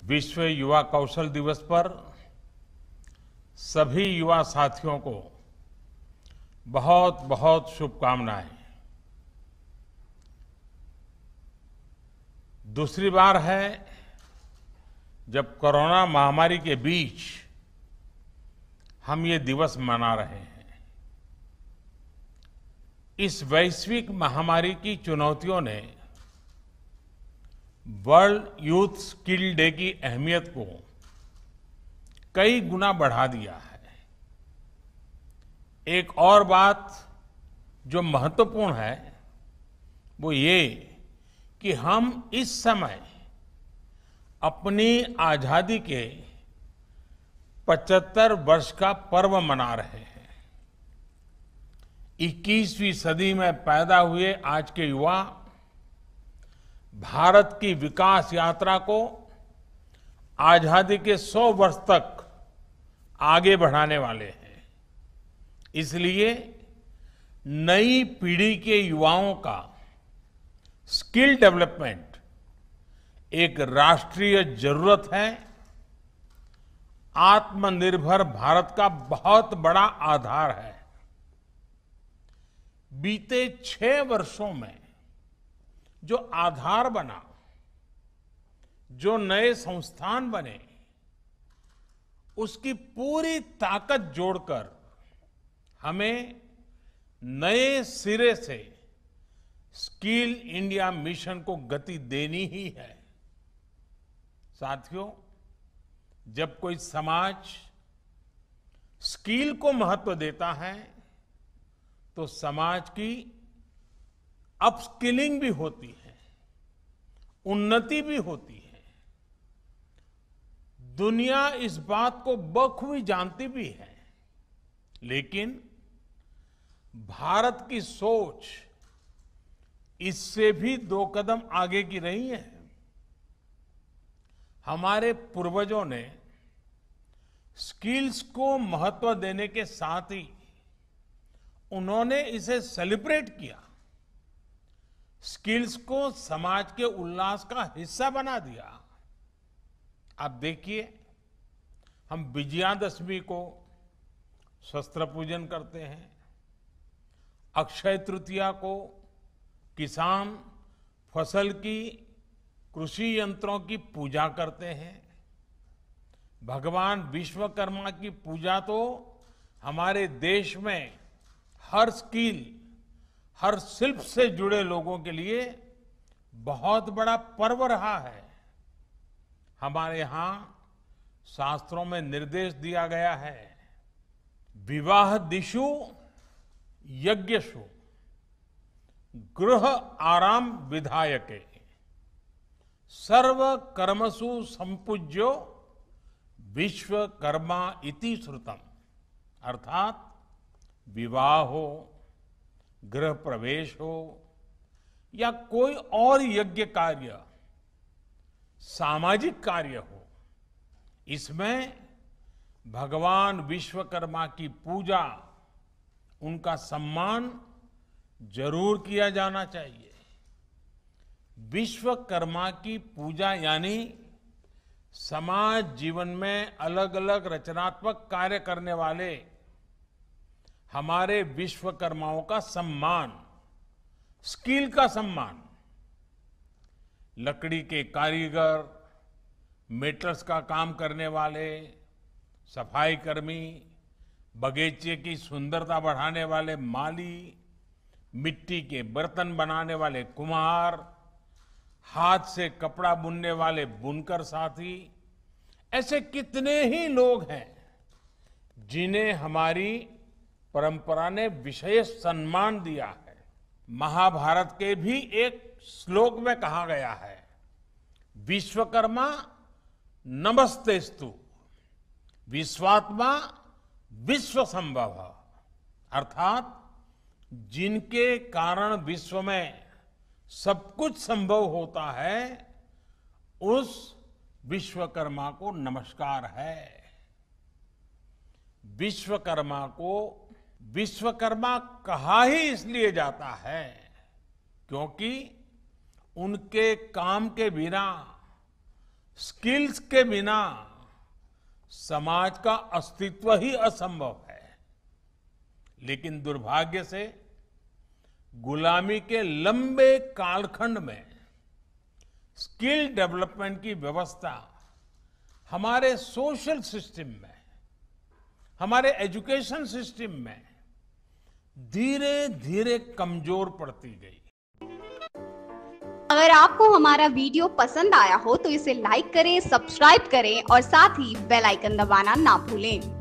विश्व युवा कौशल दिवस पर सभी युवा साथियों को बहुत बहुत शुभकामनाएं। दूसरी बार है जब कोरोना महामारी के बीच हम ये दिवस मना रहे हैं। इस वैश्विक महामारी की चुनौतियों ने वर्ल्ड यूथ स्किल डे की अहमियत को कई गुना बढ़ा दिया है। एक और बात जो महत्वपूर्ण है वो ये कि हम इस समय अपनी आजादी के 75 वर्ष का पर्व मना रहे हैं। 21वीं सदी में पैदा हुए आज के युवा भारत की विकास यात्रा को आजादी के 100 वर्ष तक आगे बढ़ाने वाले हैं। इसलिए नई पीढ़ी के युवाओं का स्किल डेवलपमेंट एक राष्ट्रीय जरूरत है। आत्मनिर्भर भारत का बहुत बड़ा आधार है। बीते 6 वर्षों में जो आधार बना, जो नए संस्थान बने, उसकी पूरी ताकत जोड़कर हमें नए सिरे से स्किल इंडिया मिशन को गति देनी ही है। साथियों, जब कोई समाज स्किल को महत्व देता है तो समाज की अपस्किलिंग भी होती है, उन्नति भी होती है। दुनिया इस बात को बखूबी जानती भी है, लेकिन भारत की सोच इससे भी 2 कदम आगे की रही है। हमारे पूर्वजों ने स्किल्स को महत्व देने के साथ ही उन्होंने इसे सेलिब्रेट किया, स्किल्स को समाज के उल्लास का हिस्सा बना दिया। आप देखिए, हम विजयादशमी को शस्त्र पूजन करते हैं, अक्षय तृतीया को किसान फसल की कृषि यंत्रों की पूजा करते हैं, भगवान विश्वकर्मा की पूजा तो हमारे देश में हर स्किल, हर शिल्प से जुड़े लोगों के लिए बहुत बड़ा पर्व रहा है। हमारे यहां शास्त्रों में निर्देश दिया गया है, विवाह दिशु यज्ञशु गृह आराम विधायके सर्व कर्मसु संपूज्यो विश्वकर्मा इति श्रुतम। अर्थात विवाह हो, गृह प्रवेश हो या कोई और यज्ञ कार्य, सामाजिक कार्य हो, इसमें भगवान विश्वकर्मा की पूजा, उनका सम्मान जरूर किया जाना चाहिए। विश्वकर्मा की पूजा यानी समाज जीवन में अलग अलग रचनात्मक कार्य करने वाले हमारे विश्वकर्माओं का सम्मान, स्किल का सम्मान। लकड़ी के कारीगर, मेटल्स का काम करने वाले, सफाई कर्मी, बगीचे की सुंदरता बढ़ाने वाले माली, मिट्टी के बर्तन बनाने वाले कुम्हार, हाथ से कपड़ा बुनने वाले बुनकर साथी, ऐसे कितने ही लोग हैं जिन्हें हमारी परंपरा ने विशेष सम्मान दिया है। महाभारत के भी एक श्लोक में कहा गया है, विश्वकर्मा नमस्तेस्तु विश्वात्मा विश्व संभव। अर्थात जिनके कारण विश्व में सब कुछ संभव होता है, उस विश्वकर्मा को नमस्कार है। विश्वकर्मा को विश्वकर्मा कहा ही इसलिए जाता है क्योंकि उनके काम के बिना स्किल्स के बिना समाज का अस्तित्व ही असंभव है। लेकिन दुर्भाग्य से गुलामी के लंबे कालखंड में स्किल डेवलपमेंट की व्यवस्था हमारे सोशल सिस्टम में, हमारे एजुकेशन सिस्टम में धीरे धीरे कमजोर पड़ती गई। अगर आपको हमारा वीडियो पसंद आया हो तो इसे लाइक करें, सब्सक्राइब करें और साथ ही बेल आइकन दबाना ना भूलें।